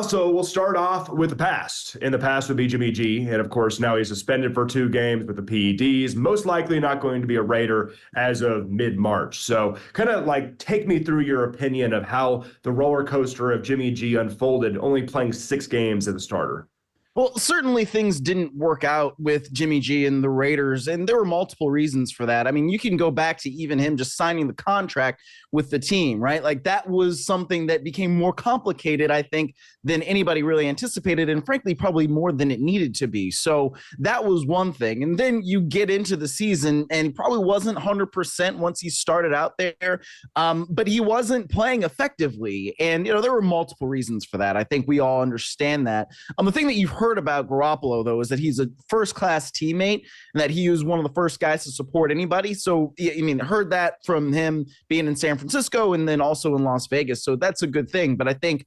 So we'll start off with the past. In the past would be Jimmy G. And of course, now he's suspended for 2 games with the PEDs, most likely not going to be a Raider as of mid-March. So kind of like take me through your opinion of how the roller coaster of Jimmy G unfolded, only playing 6 games as a starter. Well, certainly things didn't work out with Jimmy G and the Raiders, and there were multiple reasons for that. I mean, you can go back to even him just signing the contract with the team, right? Like that was something that became more complicated, I think, than anybody really anticipated, and frankly, probably more than it needed to be. So that was one thing. And then you get into the season, and he probably wasn't 100% once he started out there, but he wasn't playing effectively. And, there were multiple reasons for that. I think we all understand that. The thing that you've heard about Garoppolo, though, is that he's a first-class teammate and that he was one of the first guys to support anybody. So, I mean, heard that from him being in San Francisco and then also in Las Vegas. So that's a good thing. But I think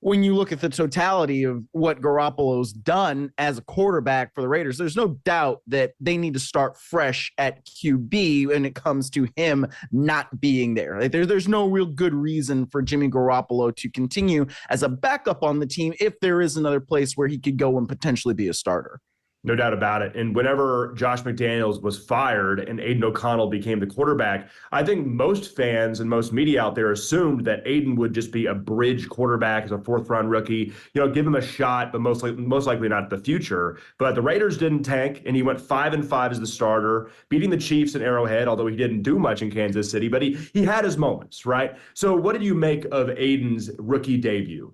when you look at the totality of what Garoppolo's done as a quarterback for the Raiders, there's no doubt that they need to start fresh at QB when it comes to him not being there. Like there's no real good reason for Jimmy Garoppolo to continue as a backup on the team if there is another place where he could go and potentially be a starter. No doubt about it. And whenever Josh McDaniels was fired and Aiden OConnell became the quarterback, I think most fans and most media out there assumed that Aiden would just be a bridge quarterback as a fourth-round rookie, give him a shot, but most likely not the future. But the Raiders didn't tank, and he went 5-5 as the starter, beating the Chiefs in Arrowhead, although he didn't do much in Kansas City, but he had his moments, right? So what did you make of Aiden's rookie debut?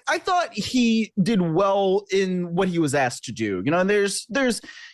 I thought he did well in what he was asked to do. And there's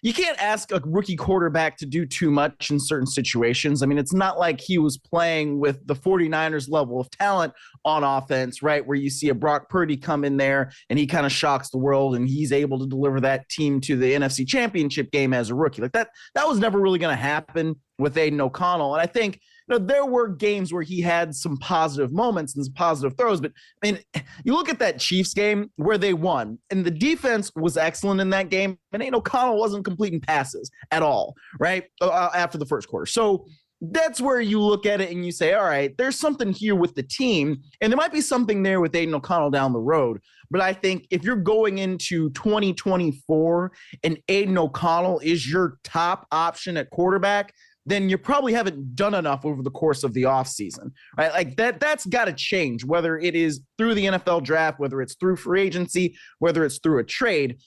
you can't ask a rookie quarterback to do too much in certain situations. I mean, it's not like he was playing with the 49ers level of talent on offense, right? Where you see a Brock Purdy come in there and he kind of shocks the world and he's able to deliver that team to the NFC Championship game as a rookie. Like that was never really going to happen with Aiden O'Connell. And I think there were games where he had some positive moments and some positive throws, but I mean, you look at that Chiefs game where they won, and the defense was excellent in that game, and Aiden O'Connell wasn't completing passes at all, right, after the first quarter. So that's where you look at it and you say, all right, there's something here with the team, and there might be something there with Aiden O'Connell down the road. But I think if you're going into 2024 and Aiden O'Connell is your top option at quarterback, then you probably haven't done enough over the course of the offseason, right? Like that's got to change, whether it is through the NFL draft, whether it's through free agency, whether it's through a trade.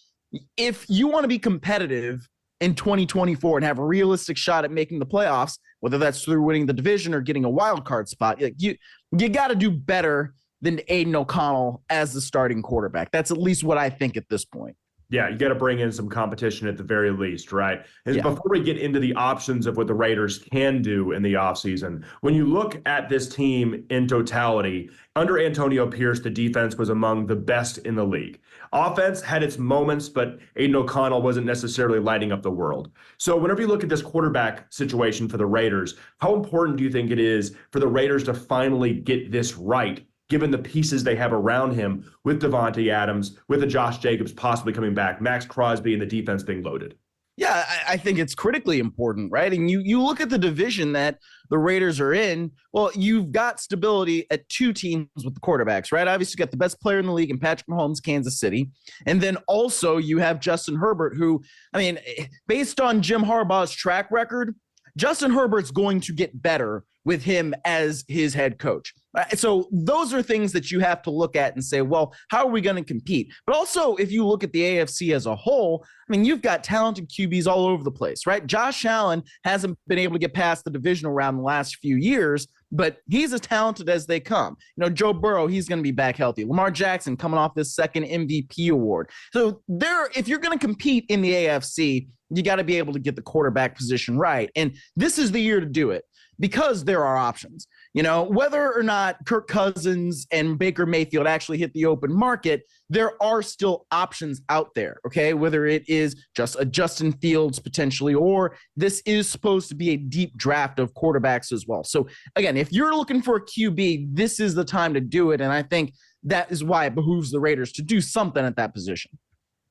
If you want to be competitive in 2024 and have a realistic shot at making the playoffs, whether that's through winning the division or getting a wild card spot, you got to do better than Aiden O'Connell as the starting quarterback. That's at least what I think at this point. Yeah, you got to bring in some competition at the very least, right? And before we get into the options of what the Raiders can do in the offseason, when you look at this team in totality, under Antonio Pierce, the defense was among the best in the league. Offense had its moments, but Aiden O'Connell wasn't necessarily lighting up the world. So whenever you look at this quarterback situation for the Raiders, how important do you think it is for the Raiders to finally get this right, given the pieces they have around him with Devontae Adams, with a Josh Jacobs possibly coming back, Max Crosby, and the defense being loaded? Yeah, I think it's critically important, right? And you look at the division that the Raiders are in, well, you've got stability at 2 teams with the quarterbacks, right? Obviously, you got the best player in the league in Patrick Mahomes, Kansas City. And then also you have Justin Herbert, who, I mean, based on Jim Harbaugh's track record, Justin Herbert's going to get better with him as his head coach. So those are things that you have to look at and say, well, how are we going to compete? But also, if you look at the AFC as a whole, I mean, you've got talented QBs all over the place, right? Josh Allen hasn't been able to get past the divisional round the last few years, but he's as talented as they come. Joe Burrow, he's going to be back healthy. Lamar Jackson coming off this second MVP award. So if you're going to compete in the AFC, you got to be able to get the quarterback position right. And this is the year to do it, because there are options. Whether or not Kirk Cousins and Baker Mayfield actually hit the open market, there are still options out there, okay? Whether it is just a Justin Fields potentially, or this is supposed to be a deep draft of quarterbacks as well. So again, if you're looking for a QB, this is the time to do it. And I think that is why it behooves the Raiders to do something at that position.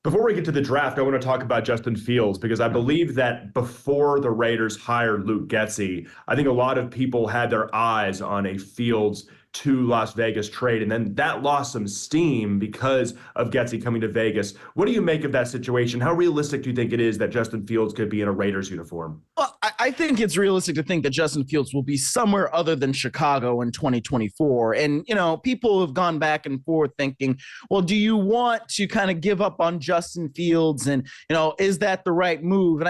Before we get to the draft, I want to talk about Justin Fields, because I believe that before the Raiders hired Luke Getsy, I think a lot of people had their eyes on a Fields to Las Vegas trade, and then that lost some steam because of Getsy coming to Vegas. What do you make of that situation? How realistic do you think it is that Justin Fields could be in a Raiders uniform? Well, I think it's realistic to think that Justin Fields will be somewhere other than Chicago in 2024. And, people have gone back and forth thinking, well, do you want to kind of give up on Justin Fields? And, is that the right move? And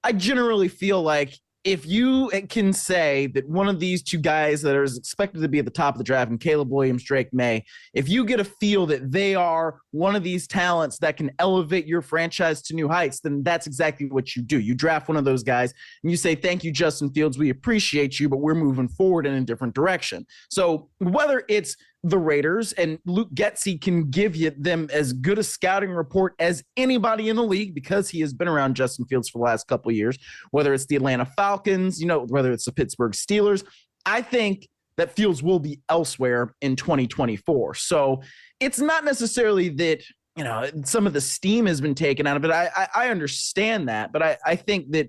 I generally feel like if you can say that one of these two guys that are expected to be at the top of the draft, and Caleb Williams, Drake May, if you get a feel that they are one of these talents that can elevate your franchise to new heights, then that's exactly what you do. You draft one of those guys and you say, thank you, Justin Fields. We appreciate you, but we're moving forward in a different direction. So whether it's the Raiders, and Luke Getsy can give them as good a scouting report as anybody in the league because he has been around Justin Fields for the last couple of years, whether it's the Atlanta Falcons, whether it's the Pittsburgh Steelers. I think that Fields will be elsewhere in 2024. So it's not necessarily that, some of the steam has been taken out of it. I understand that, but I think that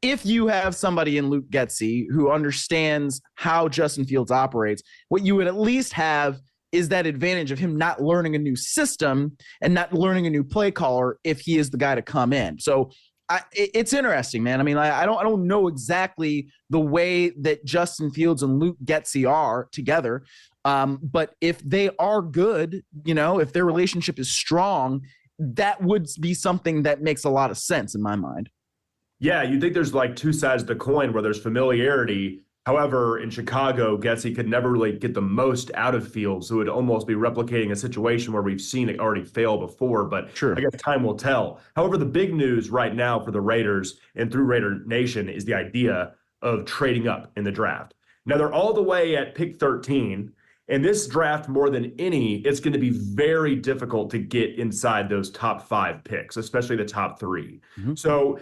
if you have somebody in Luke Getsy who understands how Justin Fields operates, what you would at least have is that advantage of him not learning a new system and not learning a new play caller if he is the guy to come in. So it's interesting, man. I mean, I don't know exactly the way that Justin Fields and Luke Getsy are together. But if they are good, if their relationship is strong, that would be something that makes a lot of sense in my mind. Yeah, you think there's like two sides of the coin where there's familiarity. However, in Chicago, Getsy could never really get the most out of Fields. So it would almost be replicating a situation where we've seen it already fail before, but sure, I guess time will tell. However, the big news right now for the Raiders and through Raider Nation is the idea of trading up in the draft. Now, they're all the way at pick 13. And this draft, more than any, it's going to be very difficult to get inside those top 5 picks, especially the top 3. Mm-hmm. So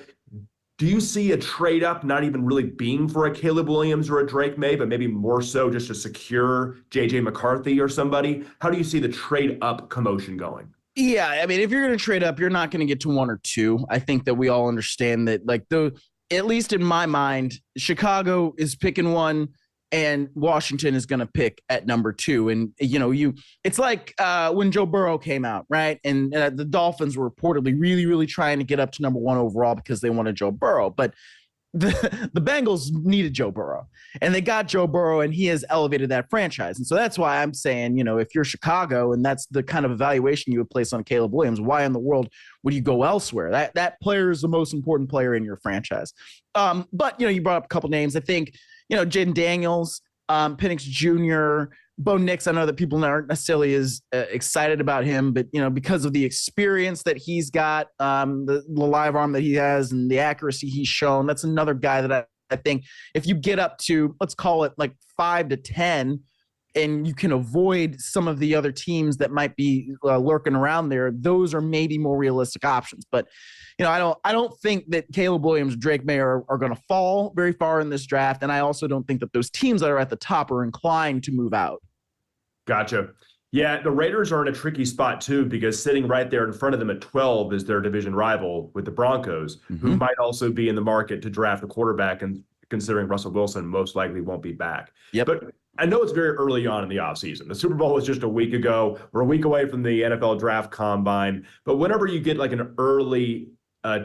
do you see a trade up not even really being for a Caleb Williams or a Drake May, but maybe more so just to secure J.J. McCarthy or somebody? How do you see the trade up commotion going? Yeah, I mean, if you're going to trade up, you're not going to get to 1 or 2. I think that we all understand that, at least in my mind, Chicago is picking 1 and Washington is going to pick at number 2. And, it's like when Joe Burrow came out, right? And the Dolphins were reportedly really, really trying to get up to number 1 overall because they wanted Joe Burrow. But the Bengals needed Joe Burrow, and they got Joe Burrow, and he has elevated that franchise. And so that's why I'm saying, if you're Chicago and that's the kind of evaluation you would place on Caleb Williams, why in the world would you go elsewhere? That player is the most important player in your franchise. But, you brought up a couple names. I think, Jaden Daniels, Penix Jr., Bo Nix. I know that people aren't necessarily as excited about him, but, because of the experience that he's got, the live arm that he has and the accuracy he's shown, that's another guy that I think if you get up to, let's call it like 5 to 10, and you can avoid some of the other teams that might be lurking around there, those are maybe more realistic options. But, I don't think that Caleb Williams, Drake May are going to fall very far in this draft. And I also don't think that those teams that are at the top are inclined to move out. Gotcha. Yeah, the Raiders are in a tricky spot too, because sitting right there in front of them at 12 is their division rival with the Broncos, who might also be in the market to draft a quarterback, and considering Russell Wilson most likely won't be back. Yep. But I know it's very early on in the offseason. The Super Bowl was just a week ago. We're a week away from the NFL draft combine. But whenever you get like an early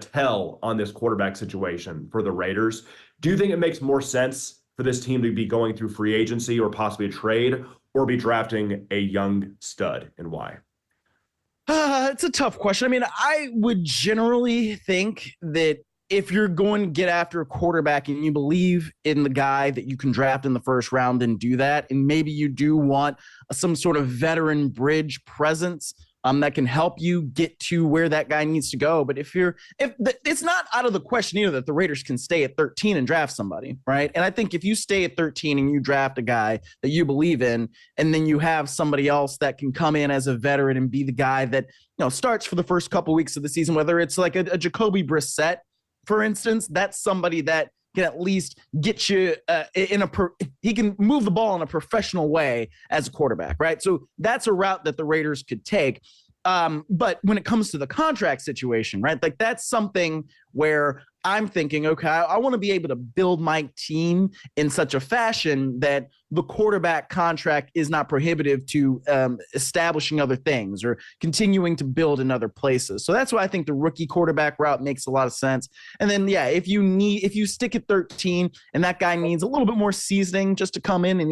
tell on this quarterback situation for the Raiders, do you think it makes more sense for this team to be going through free agency or possibly a trade, or be drafting a young stud, and why? It's a tough question. I mean, I would generally think that if you're going to get after a quarterback and you believe in the guy that you can draft in the first round, then do that. And maybe you do want some sort of veteran bridge presence that can help you get to where that guy needs to go. But if it's not out of the question either that the Raiders can stay at 13 and draft somebody, right? And I think if you stay at 13 and you draft a guy that you believe in, and then you have somebody else that can come in as a veteran and be the guy that, starts for the first couple weeks of the season, whether it's like a Jacoby Brissett, for instance, that's somebody that can at least get you he can move the ball in a professional way as a quarterback, right? So that's a route that the Raiders could take. But when it comes to the contract situation, right, like that's something where I'm thinking, okay, I want to be able to build my team in such a fashion that the quarterback contract is not prohibitive to establishing other things or continuing to build in other places. So that's why I think the rookie quarterback route makes a lot of sense. And then, yeah, if you stick at 13 and that guy needs a little bit more seasoning just to come in and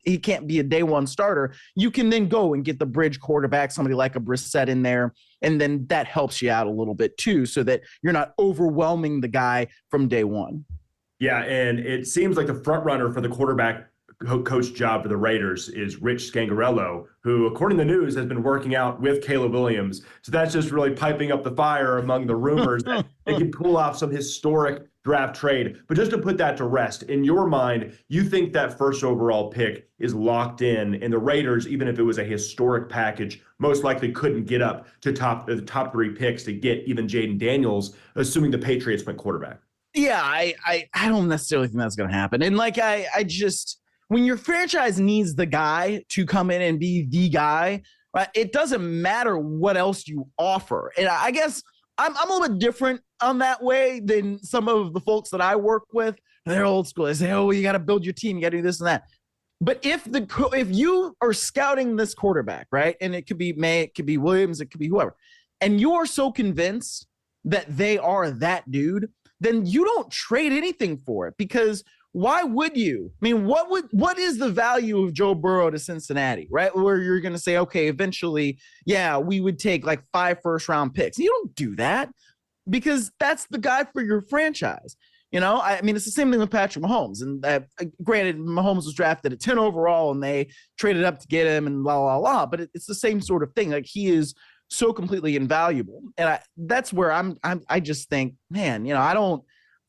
he can't be a day one starter, you can then go and get the bridge quarterback, somebody like a Brissett in there. And then that helps you out a little bit too, so that you're not overwhelming the guy from day one. Yeah, and it seems like the front runner for the quarterback coach job for the Raiders is Rich Scangarello, who, according to the news, has been working out with Caleb Williams. So that's just really piping up the fire among the rumors that they can pull off some historic draft trade. But just to put that to rest, in your mind, you think that first overall pick is locked in, and the Raiders, even if it was a historic package, most likely couldn't get up to the top 3 picks to get even Jaden Daniels, assuming the Patriots went quarterback. Yeah, I don't necessarily think that's going to happen. And like I just, when your franchise needs the guy to come in and be the guy, right, it doesn't matter what else you offer. And I guess I'm a little bit different on that way than some of the folks that I work with. They're old school. They say, oh, you got to build your team. You got to do this and that. But if you are scouting this quarterback, right, and it could be May, it could be Williams, it could be whoever, and you are so convinced that they are that dude, then you don't trade anything for it, because why would you? I mean, what is the value of Joe Burrow to Cincinnati, right? Where you're going to say, okay, eventually, yeah, we would take like 5 first-round picks. You don't do that, because that's the guy for your franchise. You know, I mean, it's the same thing with Patrick Mahomes. And granted, Mahomes was drafted at 10 overall and they traded up to get him and blah, blah, blah. But it's the same sort of thing. Like, he is so completely invaluable. And that's where I just think, man, you know,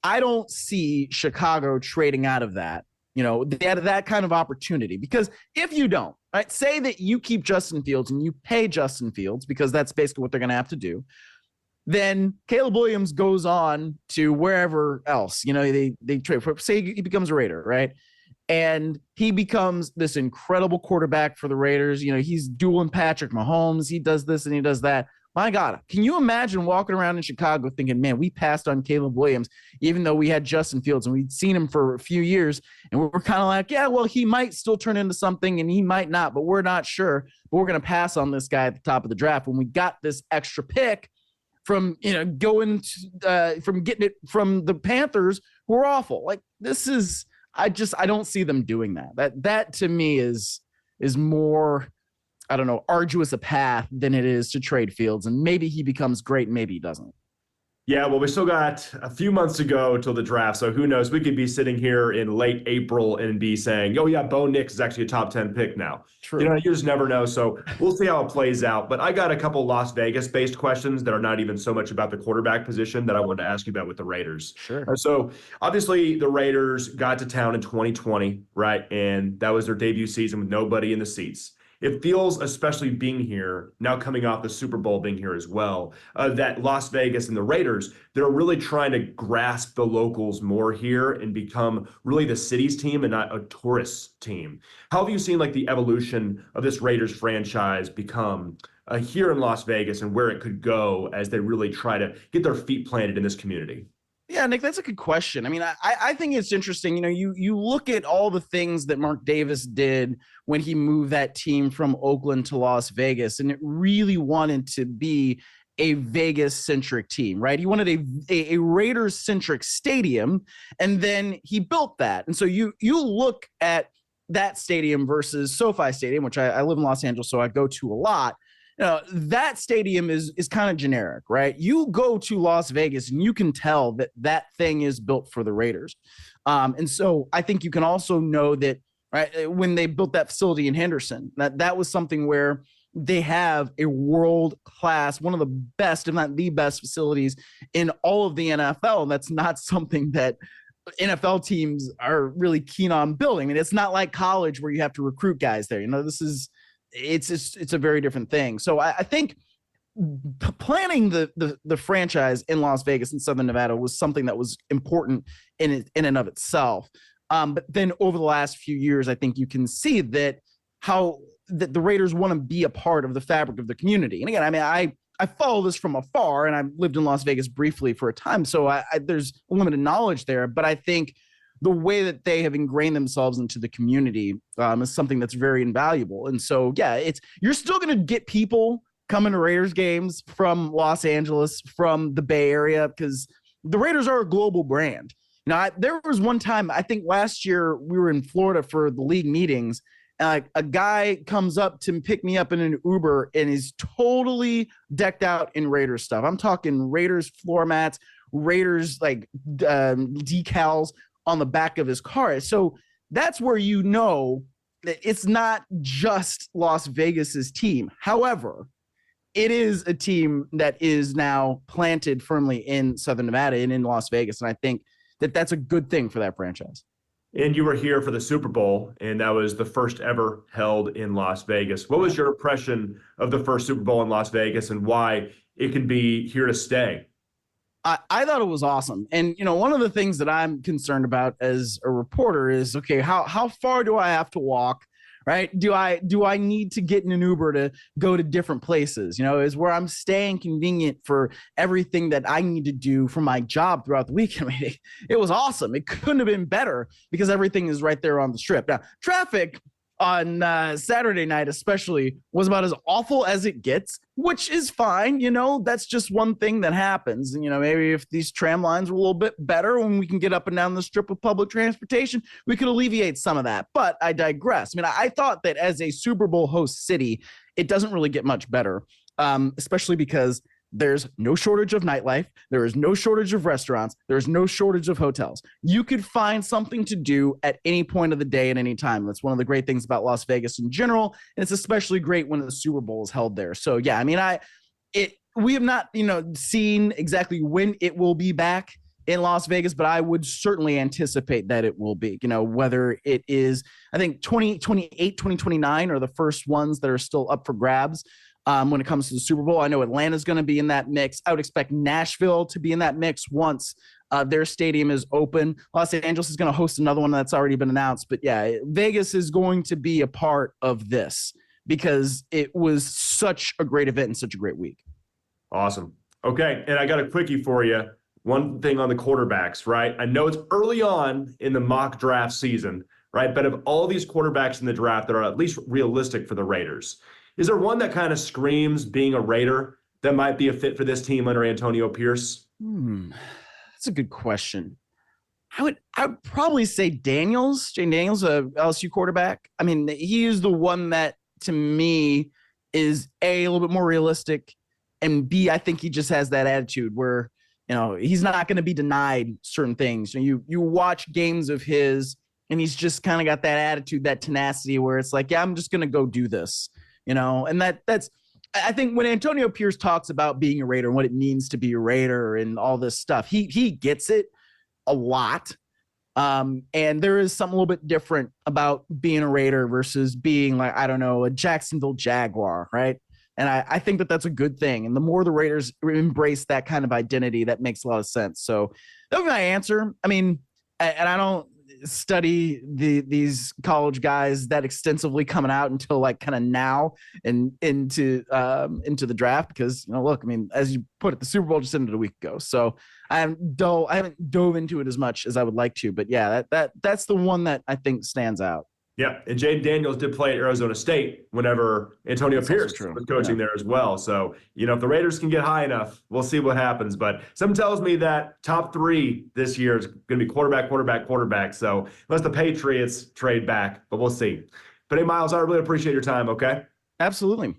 I don't see Chicago trading out of that, you know, that kind of opportunity. Because if you don't, right, say that you keep Justin Fields and you pay Justin Fields, because that's basically what they're going to have to do, then Caleb Williams goes on to wherever else, you know, they trade for, say he becomes a Raider, right? And he becomes this incredible quarterback for the Raiders. You know, he's dueling Patrick Mahomes. He does this and he does that. My God, can you imagine walking around in Chicago thinking, man, we passed on Caleb Williams, even though we had Justin Fields and we'd seen him for a few years. And we're kind of like, yeah, well, he might still turn into something and he might not, but we're not sure. But we're going to pass on this guy at the top of the draft when we got this extra pick from, you know, from getting it from the Panthers, who are awful. Like, this is, I don't see them doing that. That to me is more, I don't know, arduous a path than it is to trade Fields. And maybe he becomes great, maybe he doesn't. Yeah, well, we still got a few months to go till the draft, so who knows? We could be sitting here in late April and be saying, oh, yeah, Bo Nix is actually a top 10 pick now. True. You know, you just never know, so we'll see how it plays out. But I got a couple Las Vegas-based questions that are not even so much about the quarterback position that I wanted to ask you about with the Raiders. Sure. So, obviously, the Raiders got to town in 2020, right? And that was their debut season with nobody in the seats. It feels, especially being here, now coming off the Super Bowl being here as well, that Las Vegas and the Raiders, they're really trying to grasp the locals more here and become really the city's team and not a tourist team. How have you seen like the evolution of this Raiders franchise become here in Las Vegas and where it could go as they really try to get their feet planted in this community? Yeah, Nick, that's a good question. I mean, I think it's interesting. You know, you look at all the things that Mark Davis did when he moved that team from Oakland to Las Vegas, and it really wanted to be a Vegas-centric team, right? He wanted a Raiders-centric stadium, and then he built that. And so you look at that stadium versus SoFi Stadium, which I live in Los Angeles, so I go to a lot. You know, that stadium is kind of generic, right? You go to Las Vegas and you can tell that thing is built for the Raiders. And so I think you can also know that, right, when they built that facility in Henderson, that was something where they have a world-class, one of the best, if not the best facilities in all of the NFL. And that's not something that NFL teams are really keen on building. I mean, it's not like college where you have to recruit guys there. You know, it's a very different thing. So I think planning the franchise in Las Vegas and Southern Nevada was something that was important in and of itself. But then over the last few years, I think you can see that the Raiders want to be a part of the fabric of the community. And again, I mean, I follow this from afar, and I've lived in Las Vegas briefly for a time, so there's limited knowledge there. But I think the way that they have ingrained themselves into the community is something that's very invaluable. And so, yeah, you're still going to get people coming to Raiders games from Los Angeles, from the Bay Area, because the Raiders are a global brand. There was one time, I think last year, we were in Florida for the league meetings. A guy comes up to pick me up in an Uber and is totally decked out in Raiders stuff. I'm talking Raiders floor mats, Raiders decals on the back of his car. So that's where you know that it's not just Las Vegas's team. However, it is a team that is now planted firmly in Southern Nevada and in Las Vegas. And I think that that's a good thing for that franchise. And you were here for the Super Bowl, and that was the first ever held in Las Vegas. What was your impression of the first Super Bowl in Las Vegas and why it can be here to stay? I thought it was awesome. And, one of the things that I'm concerned about as a reporter is, okay, how far do I have to walk? Right? Do I need to get in an Uber to go to different places? Is where I'm staying convenient for everything that I need to do for my job throughout the weekend. I mean, it was awesome. It couldn't have been better because everything is right there on the strip. Now, traffic on Saturday night especially was about as awful as it gets, which is fine. That's just one thing that happens. And, maybe if these tram lines were a little bit better when we can get up and down the strip with public transportation, we could alleviate some of that. But I digress. I mean, I thought that as a Super Bowl host city, it doesn't really get much better, especially because there's no shortage of nightlife. There is no shortage of restaurants. There's no shortage of hotels. You could find something to do at any point of the day at any time. That's one of the great things about Las Vegas in general. And it's especially great when the Super Bowl is held there. So yeah, I mean, we have not, seen exactly when it will be back in Las Vegas, but I would certainly anticipate that it will be, whether it is, I think 2028, 2029 are the first ones that are still up for grabs. When it comes to the Super Bowl, I know Atlanta's going to be in that mix. I would expect Nashville to be in that mix once their stadium is open. Los Angeles is going to host another one that's already been announced. But yeah, Vegas is going to be a part of this because it was such a great event and such a great week. Awesome. Okay, and I got a quickie for you. One thing on the quarterbacks, right? I know it's early on in the mock draft season, right? But of all these quarterbacks in the draft that are at least realistic for the Raiders, is there one that kind of screams being a Raider that might be a fit for this team under Antonio Pierce? That's a good question. I would probably say Daniels, Jane Daniels, a LSU quarterback. I mean, he is the one that to me is a little bit more realistic, and B, I think he just has that attitude where, he's not going to be denied certain things. You watch games of his and he's just kind of got that attitude, that tenacity where it's like, yeah, I'm just going to go do this. And that's, I think when Antonio Pierce talks about being a Raider and what it means to be a Raider and all this stuff, he gets it a lot. And there is something a little bit different about being a Raider versus being like, I don't know, a Jacksonville Jaguar, right? And I think that that's a good thing. And the more the Raiders embrace that kind of identity, that makes a lot of sense. So that would be my answer. I mean, and I don't study these college guys that extensively coming out until like kind of now and into the draft because look, I mean, as you put it, the Super Bowl just ended a week ago, so I haven't dove into it as much as I would like to, but yeah, that's the one that I think stands out. Yeah, and Jaden Daniels did play at Arizona State whenever Antonio Pierce was coaching there as well. So, if the Raiders can get high enough, we'll see what happens. But something tells me that top three this year is going to be quarterback. So unless the Patriots trade back, but we'll see. But hey, Myles, I really appreciate your time, okay? Absolutely.